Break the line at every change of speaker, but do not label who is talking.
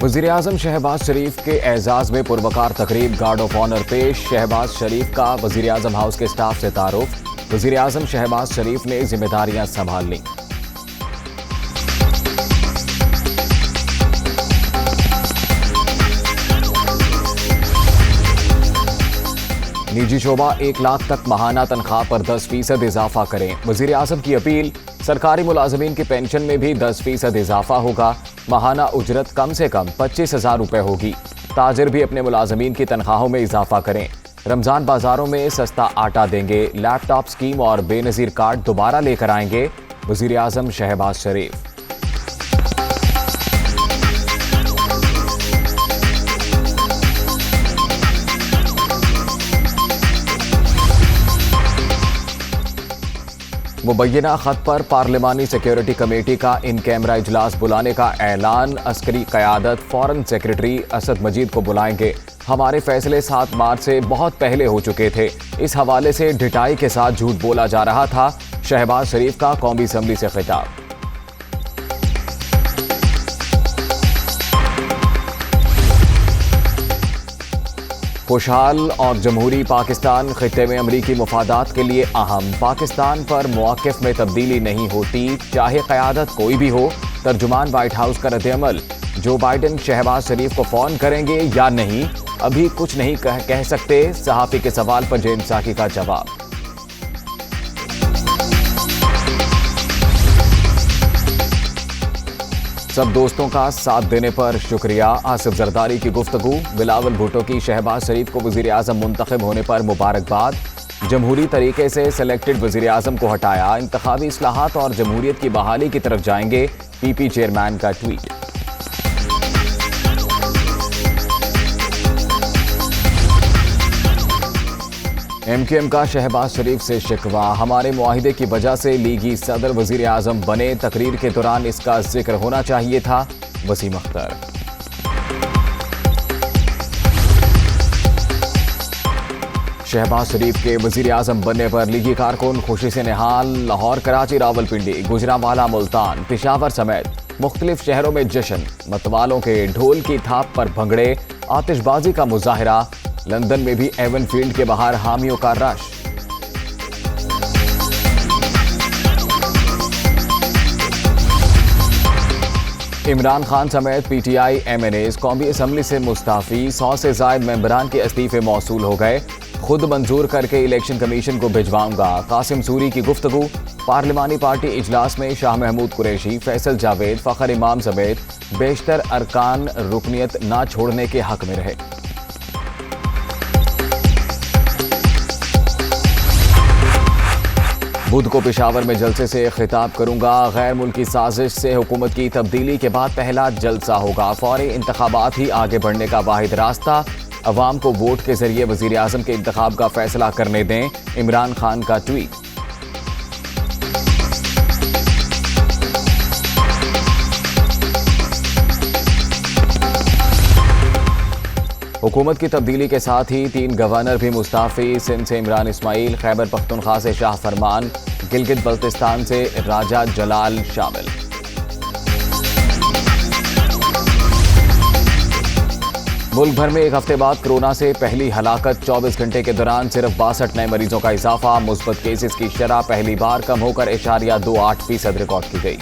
वज़ीर-ए-आज़म शहबाज शरीफ के एजाज में पुरवकार तकरीब गार्ड ऑफ ऑनर पेश। शहबाज शरीफ का वज़ीर-ए-आज़म हाउस के स्टाफ से तारुफ। वज़ीर-ए-आज़म शहबाज शरीफ ने जिम्मेदारियां संभाल लीं। निजी शोबा 1 लाख तक माहाना तनख्वाह पर 10% इजाफा करें। वज़ीर-ए-आज़म की अपील। सरकारी मुलाजमीन की पेंशन में भी 10% इजाफा होगा। माहाना उजरत कम से कम 25,000 रुपए होगी। ताजिर भी अपने मुलाजमीन की तनख्वाहों में इजाफा करें। रमजान बाजारों में सस्ता आटा देंगे। लैपटॉप स्कीम और बेनजीर कार्ड दोबारा लेकर आएंगे वज़ीर-ए-आज़म शहबाज शरीफ। मुबैना खत पर पार्लिमानी सिक्योरिटी कमेटी का इन कैमरा इजलास बुलाने का ऐलान। अस्करी क़यादत फॉरेन सेक्रेटरी असद मजीद को बुलाएंगे। हमारे फैसले 7 मार्च से बहुत पहले हो चुके थे। इस हवाले से ढिठाई के साथ झूठ बोला जा रहा था। शहबाज शरीफ का कौमी असम्बली से खिताब। खुशहाल और जमहूरी पाकिस्तान खित्ते में अमरीकी मुफादात के लिए अहम। पाकिस्तान पर मौक़िफ़ में तब्दीली नहीं होती, चाहे क़यादत कोई भी हो। तर्जुमान वाइट हाउस का रद्द-ए-अमल। जो बाइडन शहबाज शरीफ को फ़ोन करेंगे या नहीं, अभी कुछ नहीं कह सकते। सहाफ़ी के सवाल पर जेम्स साकी का जवाब। सब दोस्तों का साथ देने पर शुक्रिया। आसिफ जरदारी की गुफ्तगू। बिलावल भुट्टो की शहबाज शरीफ को वज़ीर-ए-आज़म मुंतखब होने पर मुबारकबाद। जमहूरी तरीके से सेलेक्टेड वज़ीर-ए-आज़म को हटाया। इंतखाबी इस्लाहात और जमहूरियत की बहाली की तरफ जाएंगे। पीपी चेयरमैन का ट्वीट। एमकेएम का शहबाज शरीफ से शिकवा। हमारे मुआहिदे की वजह से लीगी सदर वज़ीर-ए-आज़म बने। तकरीर के दौरान इसका जिक्र होना चाहिए था। वसीम अख्तर। शहबाज शरीफ के वज़ीर-ए-आज़म बनने पर लीगी कारकुन खुशी से निहाल। लाहौर, कराची, रावलपिंडी, गुजरांवाला, मुल्तान, पेशावर समेत मुख्तलिफ शहरों में जश्न। मतवालों के ढोल की थाप पर भंगड़े। आतिशबाजी का मुजाहिरा। लंदन में भी एवन फील्ड के बाहर हामियों का रश। इमरान खान समेत पीटीआई एमएनएज कौमी असम्बली से मुस्ताफी। 100 से ज़ायद मेंबरान के इस्तीफे मौसूल हो गए। खुद मंजूर करके इलेक्शन कमीशन को भिजवाऊंगा। कासिम सूरी की गुफ्तगू। पार्लिमानी पार्टी इजलास में शाह महमूद कुरैशी, फैसल जावेद, फ़खर इमाम समेत बेशतर अरकान रुकनियत न छोड़ने के हक में रहे। बुध को पेशावर में जलसे से खिताब करूंगा। गैर मुल्की साजिश से हुकूमत की तब्दीली के बाद पहला जलसा होगा। फौरी इंतखाबात ही आगे बढ़ने का वाहिद रास्ता। अवाम को वोट के जरिए वज़ीर-ए-आज़म के इंतखाब का फैसला करने दें। इमरान खान का ट्वीट। हुकूमत की तब्दीली के साथ ही 3 गवर्नर भी मुस्ताफी। सिंध से इमरान इस्माइल, खैबर पख्तूनख्वा से शाह फरमान, गिलगित बल्तिस्तान से राजा जलाल शामिल। मुल्क भर में एक हफ्ते बाद कोरोना से पहली हलाकत। 24 घंटे के दौरान सिर्फ 62 नए मरीजों का इजाफा। मुस्बत केसेस की शरह पहली बार कम होकर 0.28% रिकॉर्ड की गई।